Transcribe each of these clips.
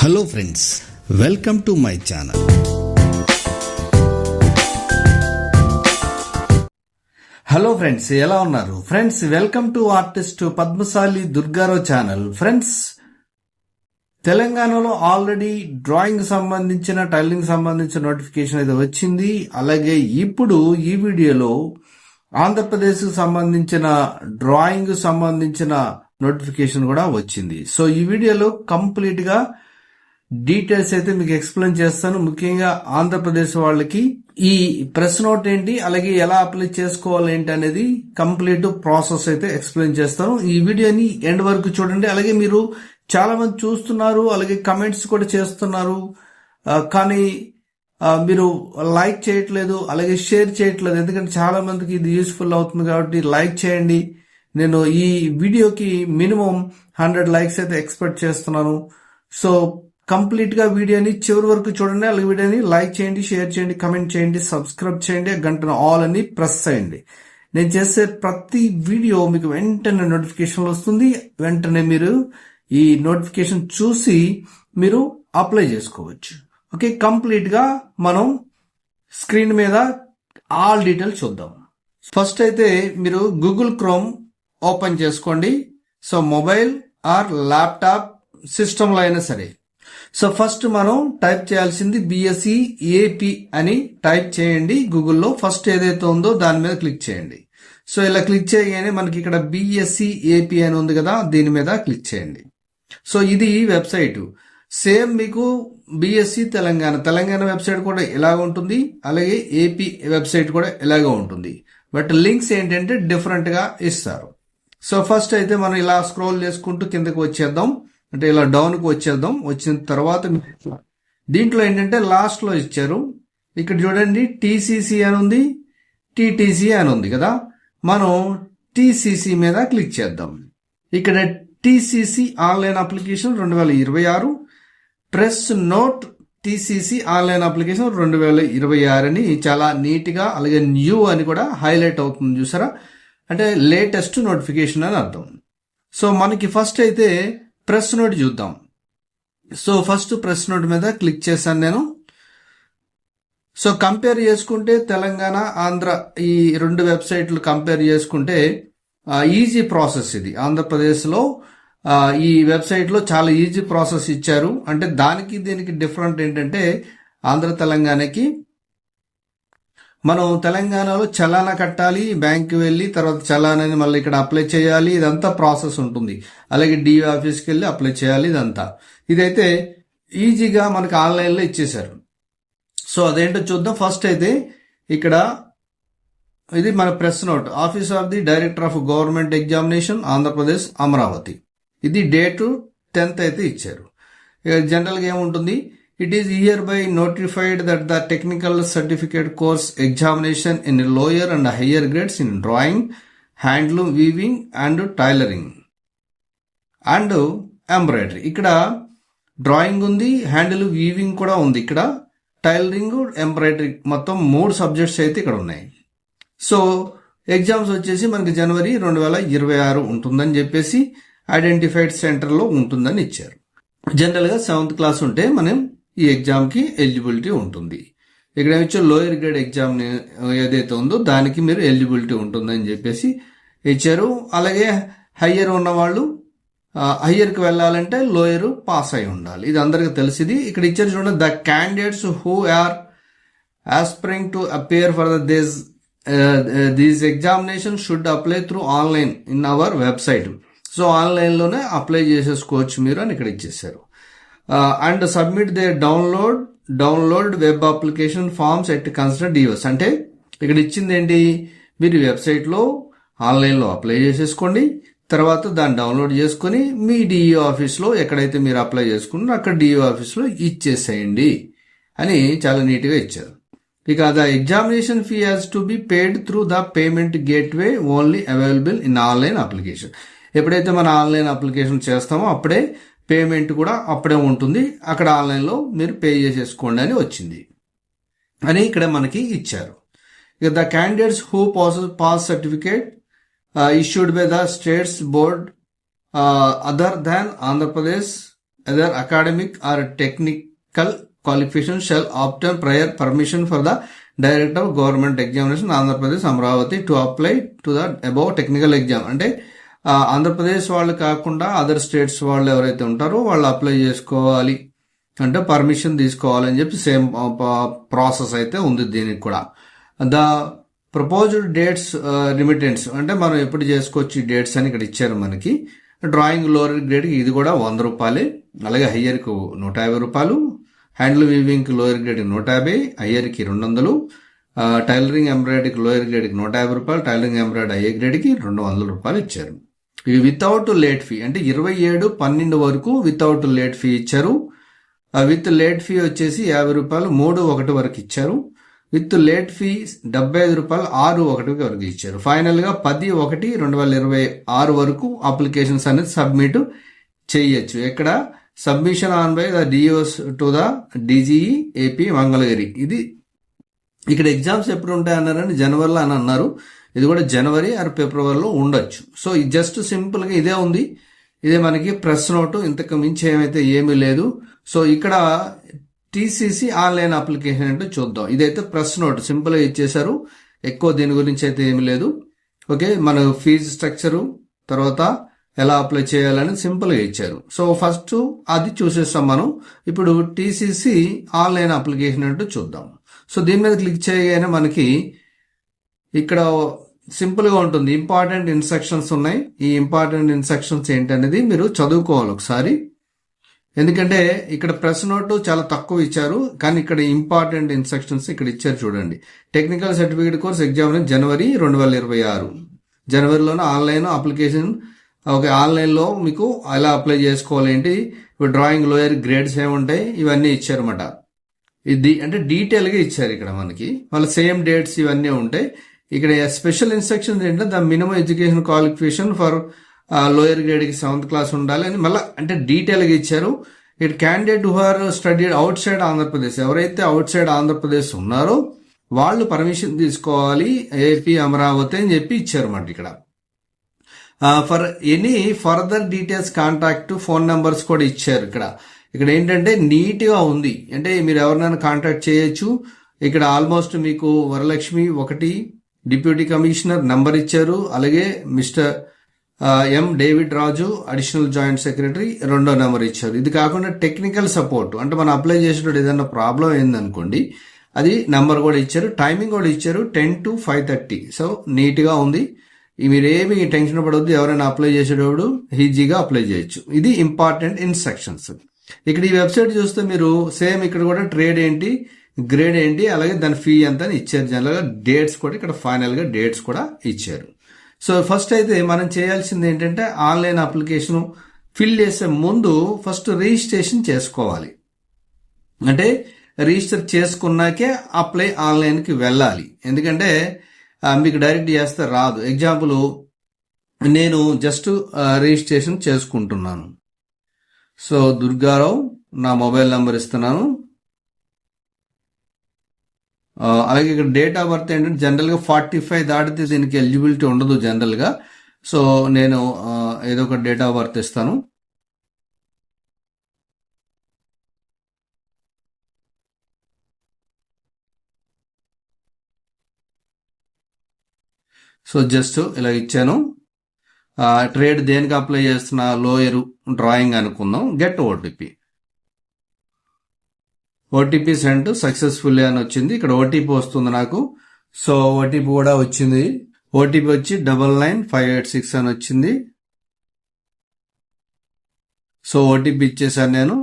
Hello friends, welcome to my channel. Hello friends, ఎలా ఉన్నారు friends? Welcome to artist Padmashali Durgarao channel. Friends, తెలంగాణలో already drawing సంబంధించిన tailoring సంబంధించిన notification అయితే వచ్చింది. అలాగే ఇప్పుడు ఈ వీడియోలో ఆంధ్రప్రదేశ్ సంబంధించిన డ్రాయింగ్ సంబంధించిన నోటిఫికేషన్ కూడా వచ్చింది. సో ఈ వీడియోలో కంప్లీట్ గా డీటెయిల్స్ అయితే మీకు ఎక్స్ప్లెయిన్ చేస్తాను. ముఖ్యంగా ఆంధ్రప్రదేశ్ వాళ్ళకి ఈ ప్రెస్ నోట్ ఏంటి, అలాగే ఎలా అప్లై చేసుకోవాలి ఏంటి అనేది కంప్లీట్ ప్రాసెస్ అయితే ఎక్స్ప్లెయిన్ చేస్తాను. ఈ వీడియోని ఎండ్ వరకు చూడండి. అలాగే మీరు చాలా మంది చూస్తున్నారు, అలాగే కమెంట్స్ కూడా చేస్తున్నారు, కానీ మీరు లైక్ చేయట్లేదు, అలాగే షేర్ చేయట్లేదు. ఎందుకంటే చాలా మందికి ఇది యూస్ఫుల్ అవుతుంది కాబట్టి లైక్ చేయండి. నేను ఈ వీడియోకి మినిమం 100 లైక్స్ అయితే ఎక్స్పెక్ట్ చేస్తున్నాను. సో కంప్లీట్ గా వీడియోని చివరి వరకు చూడండి. అలాగే వీడియోని లైక్ చేయండి, షేర్ చేయండి, కమెంట్ చేయండి, సబ్స్క్రైబ్ చేయండి, గంటను ఆల్ అని ప్రెస్ చేయండి. నేను చేసే ప్రతి వీడియో మీకు వెంటనే నోటిఫికేషన్ వస్తుంది. వెంటనే మీరు ఈ నోటిఫికేషన్ చూసి మీరు అప్లై చేసుకోవచ్చు. ఓకే, కంప్లీట్ గా మనం స్క్రీన్ మీద ఆల్ డీటెయిల్స్ చూద్దాం. ఫస్ట్ అయితే మీరు గూగుల్ క్రోమ్ ఓపెన్ చేసుకోండి. So mobile are laptop system లో అయినా సరే. సో ఫస్ట్ మనం టైప్ చేయాల్సింది బిఎస్సి ఏపీ అని టైప్ చేయండి గూగుల్లో. ఫస్ట్ ఏదైతే ఉందో దాని మీద క్లిక్ చేయండి. సో ఇలా క్లిక్ చేయగానే మనకి ఇక్కడ బిఎస్సి ఏపీ అని ఉంది కదా, దీని మీద క్లిక్ చేయండి. సో ఇది వెబ్సైట్. సేమ్ మీకు బిఎస్సి తెలంగాణ వెబ్సైట్ కూడా ఇలాగ ఉంటుంది, అలాగే ఏపీ వెబ్సైట్ కూడా ఇలాగే ఉంటుంది. బట్ లింక్స్ ఏంటంటే డిఫరెంట్ గా ఇస్తారు. సో ఫస్ట్ అయితే మనం ఇలా స్క్రోల్ చేసుకుంటూ కిందకి వచ్చేద్దాం, అంటే ఇలా డౌన్ కు వచ్చేద్దాం. వచ్చిన తర్వాత దీంట్లో ఏంటంటే లాస్ట్ లో ఇచ్చారు. ఇక్కడ చూడండి టీసీసీ అని ఉంది, టీటీసీ అని ఉంది కదా. మనం టీసీసీ మీద క్లిక్ చేద్దాం. ఇక్కడ TCC online application 2026, press note TCC online application 2026 అని చాలా నీట్ గా, అలాగే న్యూ అని కూడా హైలైట్ అవుతుంది. చూసారా, అంటే లేటెస్ట్ నోటిఫికేషన్ అని అర్థం. సో మనకి ఫస్ట్ అయితే ప్రెస్ నోట్ చూద్దాం. సో ఫస్ట్ ప్రెస్ నోట్ మీద క్లిక్ చేశాను నేను. సో కంపేర్ చేసుకుంటే తెలంగాణ, ఆంధ్ర ఈ రెండు వెబ్సైట్లు కంపేర్ చేసుకుంటే ఈజీ ప్రాసెస్ ఇది. ఆంధ్రప్రదేశ్ లో ఈ వెబ్సైట్ లో చాలా ఈజీ ప్రాసెస్ ఇచ్చారు. అంటే దానికి దీనికి డిఫరెంట్ ఏంటంటే, ఆంధ్ర తెలంగాణకి మనం తెలంగాణలో చలానా కట్టాలి, బ్యాంక్ వెళ్ళి తర్వాత చలానాని మళ్ళీ ఇక్కడ అప్లై చేయాలి, ఇదంతా ప్రాసెస్ ఉంటుంది. అలాగే డిఓ ఆఫీస్కి వెళ్ళి అప్లై చేయాలి, ఇదంతా. ఇదైతే ఈజీగా మనకి ఆన్లైన్ లో ఇచ్చేశారు. సో అదేంటో చూద్దాం. ఫస్ట్ అయితే ఇక్కడ ఇది మన press note, office of the director of government examination Andhra Pradesh Amaravati. ఇది డేటు 10th అయితే ఇచ్చారు. జనరల్ గా ఏముంటుంది, it is hereby notified that the technical certificate course examination in lower and higher grades in drawing, handloom weaving and tailoring and embroidery. ఇక్కడ drawing ఉంది, handle weaving కూడా ఉంది, ఇక్కడ టైలరింగ్, ఎంబ్రాయిడరీ, మొత్తం 3 సబ్జెక్ట్స్ అయితే ఇక్కడ ఉన్నాయి. సో ఎగ్జామ్స్ వచ్చేసి మనకి జనవరి 2026 ఉంటుందని చెప్పేసి ఐడెంటిఫైడ్ సెంటర్ లో ఉంటుందని ఇచ్చారు. జనరల్ గా 7th క్లాస్ ఉంటే మనం ఈ ఎగ్జామ్ కి ఎలిజిబిలిటీ ఉంటుంది. ఇక్కడ ఏమొచ్చో లోయర్ గ్రేడ్ ఎగ్జామ్ ఏదైతే ఉందో దానికి మీరు ఎలిజిబిలిటీ ఉంటుందని చెప్పేసి ఇచ్చారు. అలాగే హయ్యర్ ఉన్న వాళ్ళు హయ్యర్ కి వెళ్ళాలంటే లోయర్ పాస్ అయి ఉండాలి. ఇది అందరికి తెలిసింది. ఇక్కడ ఇచ్చారు చూడండి, the candidates who are aspiring to appear for these examination should apply through online in our website. So online లోనే అప్లై చేసేసుకోవచ్చు మీరు అని ఇక్కడ ఇచ్చేసారు. And submit the download web application forms at concern DOs. అంటే ఇక్కడ ఇచ్చింది ఏంటి, మీరు వెబ్సైట్ లో ఆన్లైన్ లో అప్లై చేసేసుకోండి, తర్వాత దాన్ని డౌన్లోడ్ చేసుకుని మీ డిఈఓ ఆఫీస్ లో ఎక్కడైతే మీరు అప్లై చేసుకున్నారో అక్కడ డిఈఓ ఆఫీస్ లో ఇచ్చేసేయండి అని చాలా నీట్ గా ఇచ్చారు. ఇక the examination fee has to be paid through the payment gateway only available in online application. ఎప్పుడైతే మన ఆన్లైన్ అప్లికేషన్ చేస్తామో అప్పుడే పేమెంట్ కూడా అప్పుడే ఉంటుంది, అక్కడ ఆన్లైన్ లో మీరు పే చేసేసుకోండి అని వచ్చింది అని ఇక్కడ మనకి ఇచ్చారు. ఇక the candidates who pass certificate issued by the states board other than Andhra Pradesh other academic or technical qualification shall obtain prior permission for the Director of Government Examination Andhra Pradesh Amaravati to apply to the above technical exam. అంటే ఆంధ్రప్రదేశ్ వాళ్ళు కాకుండా other states వాళ్ళు ఎవరైతే ఉంటారో వాళ్ళు apply చేసుకోవాలి అంటే permission తీసుకోవాలని చెప్పి సేమ్ ప్రాసెస్ అయితే ఉంది దీనికి కూడా. ద ప్రపోజ్డ్ డేట్స్ రిమిటెన్స్ అంటే మనం ఎప్పుడు చేసుకోవచ్చు ఈ డేట్స్ అని ఇక్కడ ఇచ్చారు మనకి. డ్రాయింగ్ లోవర్ గ్రేడ్కి ఇది కూడా 100 రూపాయలే, అలాగే హయ్యర్కి 150 రూపాయలు, హ్యాండిల్ వీవింగ్కి లోయర్ గ్రేడ్కి 150, హయ్యర్కి 200, టైలరింగ్ ఎంబ్రాయిడరీకి లోయర్ గ్రేడ్కి 150 రూపాయలు, టైలరింగ్ ఎంబ్రాయిడరీ హయ్యర్ గ్రేడ్కి 200 రూపాయలు ఇచ్చారు. ఇవి వితౌట్ లేట్ ఫీ అంటే 27/12 వరకు వితౌట్ లేట్ ఫీ ఇచ్చారు. విత్ లేట్ ఫీ వచ్చేసి 50 రూపాయలు 3/1 వరకు ఇచ్చారు. విత్ లేట్ ఫీ 75 రూపాయలు 6/1 వరకు ఇచ్చారు. ఫైనల్ గా 10/1/2026 వరకు అప్లికేషన్స్ అనేది సబ్మిట్ చేయొచ్చు. ఎక్కడ submission on by the DEOs to the DGE AP Mangalagiri. ఇది ఇక్కడ ఎగ్జామ్స్ ఎప్పుడు ఉంటాయి అన్నారని జనవరిలో అని అన్నారు. ఇది కూడా జనవరి ఆర్ ఫిబ్రవరిలో ఉండొచ్చు. సో ఇది జస్ట్ సింపుల్ గా ఇదే ఉంది. ఇదే మనకి ప్రెస్ నోటు, ఇంతకు మించి ఏమైతే ఏమీ లేదు. సో ఇక్కడ టీసీసీ ఆన్లైన్ అప్లికేషన్ అంటే చూద్దాం. ఇదైతే ప్రెస్ నోట్ సింపుల్ గా ఇచ్చేశారు, ఎక్కువ దీని గురించి అయితే ఏమి లేదు. ఓకే, మన ఫీజు స్ట్రక్చరు తర్వాత ఎలా అప్లై చేయాలని సింపుల్ గా ఇచ్చారు. సో ఫస్ట్ అది చూసేస్తాం మనం. ఇప్పుడు టీసీసీ ఆన్లైన్ అప్లికేషన్ అంటూ చూద్దాం. సో దీని మీద క్లిక్ చేయగానే మనకి ఇక్కడ సింపుల్ గా ఉంటుంది. ఇంపార్టెంట్ ఇన్స్ట్రక్షన్స్ ఉన్నాయి. ఈ ఇంపార్టెంట్ ఇన్స్ట్రక్షన్స్ ఏంటనేది మీరు చదువుకోవాలి ఒకసారి. ఎందుకంటే ఇక్కడ ప్రెస్ నోట్ చాలా తక్కువ ఇచ్చారు, కానీ ఇక్కడ ఇంపార్టెంట్ ఇన్స్ట్రక్షన్స్ ఇక్కడ ఇచ్చారు చూడండి. టెక్నికల్ సర్టిఫికేట్ కోర్స్ ఎగ్జామ్ జనవరి 2026, జనవరిలోనే ఆన్లైన్ అప్లికేషన్. ఓకే, ఆన్లైన్ లో మీకు ఎలా అప్లై చేసుకోవాలి ఏంటి, ఇప్పుడు డ్రాయింగ్ లోయర్ గ్రేడ్స్ ఏముంటాయి ఇవన్నీ ఇచ్చారన్నమాట. ఇది అంటే డీటెయిల్ గా ఇచ్చారు ఇక్కడ మనకి. వాళ్ళ సేమ్ డేట్స్ ఇవన్నీ ఉంటాయి. ఇక్కడ స్పెషల్ ఇన్స్ట్రక్షన్స్ ఏంటంటే the minimum education qualification for lower grade కి 7th క్లాస్ ఉండాలి అని మళ్ళీ అంటే డీటెయిల్ గా ఇచ్చారు. ఇక్కడ candidate who are studied outside Andhra Pradesh, ఎవరైతే అవుట్ సైడ్ ఆంధ్రప్రదేశ్ ఉన్నారో వాళ్ళు పర్మిషన్ తీసుకోవాలి ఏపీ అమరావతి అని చెప్పి ఇచ్చారు అన్నమాట. ఇక్కడ for any further details contact phone numbers కూడా ఇచ్చారు. ఇక్కడ ఏంటంటే నీట్ గా ఉంది, అంటే మీరు ఎవరినైనా కాంటాక్ట్ చేయొచ్చు. ఇక్కడ ఆల్మోస్ట్ మీకు వరలక్ష్మి 1 డిప్యూటీ కమిషనర్ నంబర్ ఇచ్చారు, అలాగే మిస్టర్ ఎం డేవిడ్ రాజు అడిషనల్ జాయింట్ సెక్రటరీ 2వ నెంబర్ ఇచ్చారు. ఇది కాకుండా టెక్నికల్ సపోర్ట్ అంటే మనం అప్లై చేసేటప్పుడు ఏదైనా ప్రాబ్లం అయిందనుకోండి అది నంబర్ కూడా ఇచ్చారు. టైమింగ్ కూడా ఇచ్చారు 10 to 5:30. సో నీట్ గా ఉంది. మీరేమి టెన్షన్ పడవద్దు, ఎవరైనా అప్లై చేసేటప్పుడు ఈజీగా అప్లై చేయొచ్చు. ఇది ఇంపార్టెంట్ ఇన్స్ట్రక్షన్స్. ఇక్కడ ఈ వెబ్సైట్ చూస్తే మీరు సేమ్ ఇక్కడ కూడా ట్రేడ్ ఏంటి, గ్రేడ్ ఏంటి, అలాగే దాని ఫీ ఎంత అని ఇచ్చారు. జనరల్ గా డేట్స్ కూడా ఇక్కడ ఫైనల్ గా డేట్స్ కూడా ఇచ్చారు. సో ఫస్ట్ అయితే మనం చేయాల్సింది ఏంటంటే ఆన్లైన్ అప్లికేషన్ ఫిల్ చేసే ముందు ఫస్ట్ రిజిస్ట్రేషన్ చేసుకోవాలి. అంటే రిజిస్టర్ చేసుకున్నాకే అప్లై ఆన్లైన్ కి వెళ్ళాలి. ఎందుకంటే మీకు డైరెక్ట్ చేస్తే రాదు. ఎగ్జాంపుల్ నేను జస్ట్ రిజిస్ట్రేషన్ చేసుకుంటున్నాను. సో దుర్గారావు నా మొబైల్ నంబర్ ఇస్తున్నాను. అలాగే ఇక్కడ డేట్ ఆఫ్ బర్త్ ఏంటంటే జనరల్ గా 45 దాటితే దీనికి ఎలిజిబిలిటీ ఉండదు జనరల్ గా. సో నేను ఏదో ఒక డేట్ ఆఫ్ బర్త్ ఇస్తాను. సో జస్ట్ ఇలా ఇచ్చాను. ట్రేడ్ దేనికి అప్లై చేస్తున్నా, లోయర్ డ్రాయింగ్ అనుకుందాం. గెట్ ఓటీపీ సెండ్ సక్సెస్ఫుల్ అని వచ్చింది. ఇక్కడ ఓటీపీ వస్తుంది నాకు. సో ఓటీపీ కూడా వచ్చింది. ఓటీపీ వచ్చి 99586 అని వచ్చింది. సో ఓటీపీ ఇచ్చేసాను, నేను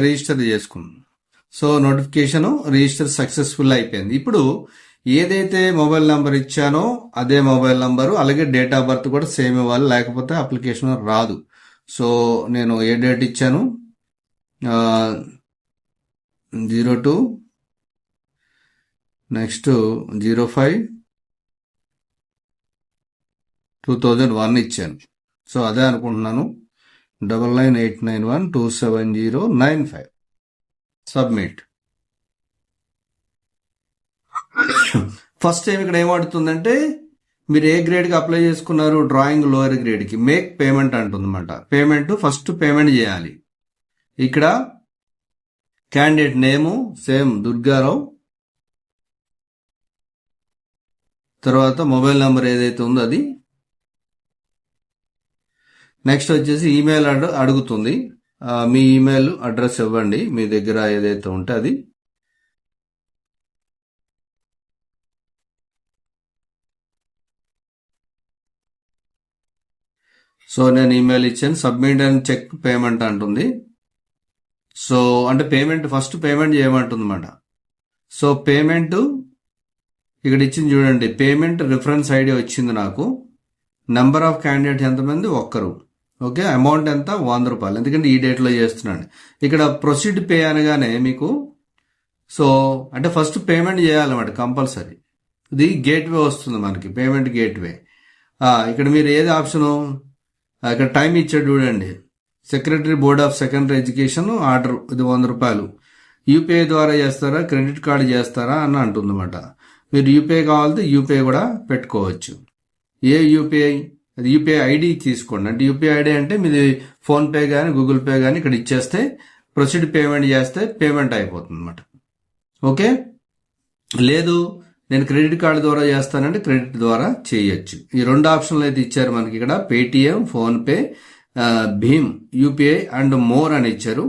రిజిస్టర్ చేసుకున్నాను. సో నోటిఫికేషన్ రిజిస్టర్ సక్సెస్ఫుల్ అయిపోయింది. ఇప్పుడు ఏదైతే మొబైల్ నంబర్ ఇచ్చానో అదే మొబైల్ నంబరు అలాగే డేట్ ఆఫ్ బర్త్ కూడా సేమ్ ఇవ్వాలి, లేకపోతే అప్లికేషన్ రాదు. సో నేను ఏ డేట్ ఇచ్చాను 02 నెక్స్ట్ 05/2001 ఇచ్చాను. సో అదే అనుకుంటున్నాను. 9989127095 సబ్మిట్. ఫస్ట్ టైం ఇక్కడ ఏమడుతుందంటే మీరు ఏ గ్రేడ్ కి అప్లై చేసుకున్నారు, డ్రాయింగ్ లోయర్ గ్రేడ్ కి మేక్ పేమెంట్ అంటుందన్నమాట. పేమెంట్ ఫస్ట్ పేమెంట్ చేయాలి. ఇక్కడ క్యాండిడేట్ నేము సేమ్ దుర్గారావు, తర్వాత మొబైల్ నెంబర్ ఏదైతే ఉందో అది. నెక్స్ట్ వచ్చేసి ఈమెయిల్ అడుగుతుంది. మీ ఈమెయిల్ అడ్రస్ ఇవ్వండి, మీ దగ్గర ఏదైతే ఉంటే అది. సో నేను ఈమెయిల్ ఇచ్చాను. సబ్మిట్ అండ్ చెక్ పేమెంట్ అంటుంది. సో అంటే పేమెంట్ ఫస్ట్ పేమెంట్ చేయమంటుంది అన్నమాట. సో పేమెంట్ ఇక్కడ ఇచ్చింది చూడండి, పేమెంట్ రిఫరెన్స్ ఐడి వచ్చింది నాకు. నెంబర్ ఆఫ్ క్యాండిడేట్ ఎంతమంది? ఒక్కరు. ఓకే, అమౌంట్ ఎంత? 100 రూపాయలు. ఎందుకంటే ఈ డేట్లో చేస్తున్నాను. ఇక్కడ ప్రొసీడ్ పే అనగానే మీకు సో అంటే ఫస్ట్ పేమెంట్ చేయాలన్నమాట కంపల్సరీ. ఇది గేట్వే వస్తుంది మనకి, పేమెంట్ గేట్వే. ఇక్కడ మీరు ఏది ఆప్షను, ఇక్కడ టైం ఇచ్చాడు చూడండి, secretary board of secondary education order, ఇది 100 రూపాయలు. యూపీఐ ద్వారా చేస్తారా, క్రెడిట్ కార్డు చేస్తారా అని అంటుందన్నమాట. మీరు యూపీఐ కావాలంటే యూపీఐ కూడా పెట్టుకోవచ్చు. ఏ యూపీఐ? అది యూపీఐ ఐడి తీసుకోండి. అంటే యూపీఐ ఐడి అంటే మీది ఫోన్పే కానీ గూగుల్ పే కానీ ఇక్కడ ఇచ్చేస్తే ప్రొసీడ్ పేమెంట్ చేస్తే పేమెంట్ అయిపోతుంది అనమాట. ఓకే, లేదు నేను క్రెడిట్ కార్డు ద్వారా చేస్తానంటే క్రెడిట్ ద్వారా చేయొచ్చు. ఈ 2 ఆప్షన్లు అయితే ఇచ్చారు మనకి ఇక్కడ, పేటిఎం, ఫోన్పే, భీమ్, యూపీఐ అండ్ మోర్ అని ఇచ్చారు.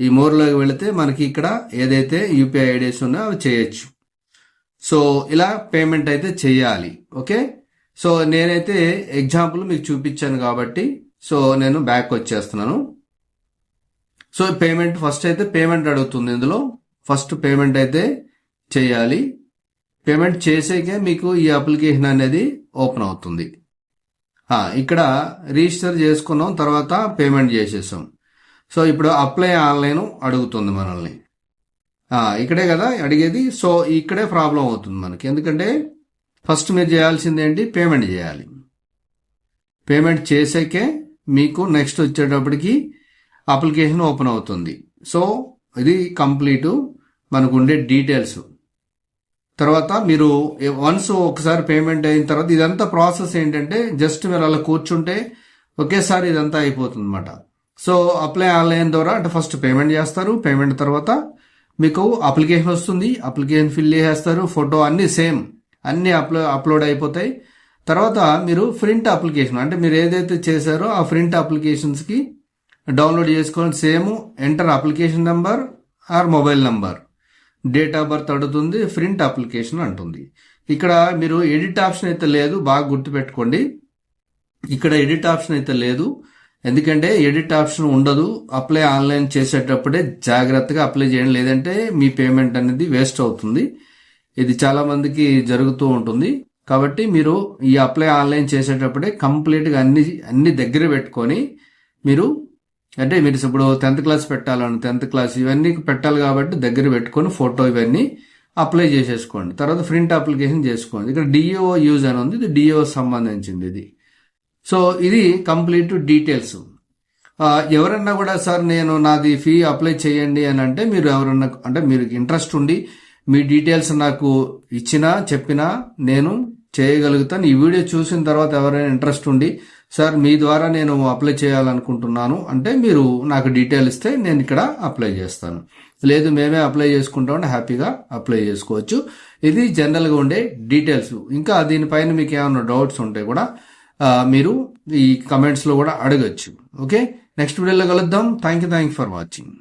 ఈ మోర్లోకి వెళితే మనకి ఇక్కడ ఏదైతే యూపీఐ ఐడీస్ ఉన్నాయో అవి చేయొచ్చు. సో ఇలా పేమెంట్ అయితే చేయాలి. ఓకే, సో నేనైతే ఎగ్జాంపుల్ మీకు చూపించాను కాబట్టి సో నేను బ్యాక్ వచ్చేస్తున్నాను. సో పేమెంట్ ఫస్ట్ అయితే పేమెంట్ అడుగుతుంది. ఇందులో ఫస్ట్ పేమెంట్ అయితే చేయాలి. పేమెంట్ చేసాకే మీకు ఈ అప్లికేషన్ అనేది ఓపెన్ అవుతుంది. ఇక్కడ రిజిస్టర్ చేసుకున్నాం, తర్వాత పేమెంట్ చేసేసాం. సో ఇప్పుడు అప్లై ఆన్లైన్ అడుగుతుంది మనల్ని. ఇక్కడే కదా అడిగేది. సో ఇక్కడే ప్రాబ్లం అవుతుంది మనకి. ఎందుకంటే ఫస్ట్ మీరు చేయాల్సింది ఏంటి, పేమెంట్ చేయాలి. పేమెంట్ చేసాకే మీకు నెక్స్ట్ వచ్చేటప్పటికి అప్లికేషన్ ఓపెన్ అవుతుంది. సో ఇది కంప్లీట్ మనకు ఉండే డీటెయిల్స్. తర్వాత మీరు వన్స్ ఒకసారి పేమెంట్ అయిన తర్వాత ఇదంతా ప్రాసెస్ ఏంటంటే జస్ట్ మీరు అలా కూర్చుంటే ఒకేసారి ఇదంతా అయిపోతుంది అనమాట. సో అప్లై ఆన్లైన్ ద్వారా అంటే ఫస్ట్ పేమెంట్ చేస్తారు. పేమెంట్ తర్వాత మీకు అప్లికేషన్ వస్తుంది. అప్లికేషన్ ఫిల్ చేసేస్తారు. ఫోటో అన్ని సేమ్ అన్ని అప్లోడ్ అయిపోతాయి. తర్వాత మీరు ప్రింట్ అప్లికేషన్ అంటే మీరు ఏదైతే చేశారో ఆ ప్రింట్ అప్లికేషన్స్కి డౌన్లోడ్ చేసుకోవాలి. Same enter application number or mobile number, date of birth అడుగుతుంది, ప్రింట్ అప్లికేషన్ అంటుంది. ఇక్కడ మీరు ఎడిట్ ఆప్షన్ అయితే లేదు, బాగా గుర్తుపెట్టుకోండి. ఇక్కడ ఎడిట్ ఆప్షన్ అయితే లేదు, ఎందుకంటే ఎడిట్ ఆప్షన్ ఉండదు. అప్లై ఆన్లైన్ చేసేటప్పుడే జాగ్రత్తగా అప్లై చేయండి, లేదంటే మీ పేమెంట్ అనేది వేస్ట్ అవుతుంది. ఇది చాలా మందికి జరుగుతూ ఉంటుంది. కాబట్టి మీరు ఈ అప్లై ఆన్లైన్ చేసేటప్పుడే కంప్లీట్గా అన్ని దగ్గర పెట్టుకొని మీరు అంటే మీరు ఇప్పుడు 10th క్లాస్ పెట్టాలని 10th క్లాస్ ఇవన్నీ పెట్టాలి కాబట్టి దగ్గర పెట్టుకొని ఫోటో ఇవన్నీ అప్లై చేసేసుకోండి. తర్వాత ప్రింట్ అప్లికేషన్ చేసుకోండి. ఇక్కడ డిఓ యూజ్ అని ఉంది, ఇది డిఓ సంబంధించింది ఇది. సో ఇది కంప్లీట్ డీటెయిల్స్. ఎవరన్నా కూడా సార్ నేను నాది ఫీ అప్లై చేయండి అని అంటే మీరు ఎవరన్నా అంటే మీరు ఇంట్రెస్ట్ ఉండి మీ డీటెయిల్స్ నాకు ఇచ్చినా చెప్పినా నేను చేయగలుగుతాను. ఈ వీడియో చూసిన తర్వాత ఎవరైనా ఇంట్రెస్ట్ ఉండి సార్ మీ ద్వారా నేను అప్లై చేయాలనుకుంటున్నాను అంటే మీరు నాకు డీటెయిల్ ఇస్తే నేను ఇక్కడ అప్లై చేస్తాను. లేదు మేమే అప్లై చేసుకుంటామంటే హ్యాపీగా అప్లై చేసుకోవచ్చు. ఇది జనరల్గా ఉండే డీటెయిల్స్. ఇంకా దీనిపైన మీకు ఏమైనా డౌట్స్ ఉంటే కూడా మీరు ఈ కమెంట్స్లో కూడా అడగచ్చు. ఓకే, నెక్స్ట్ వీడియోలో కలుద్దాం. Thank you for watching.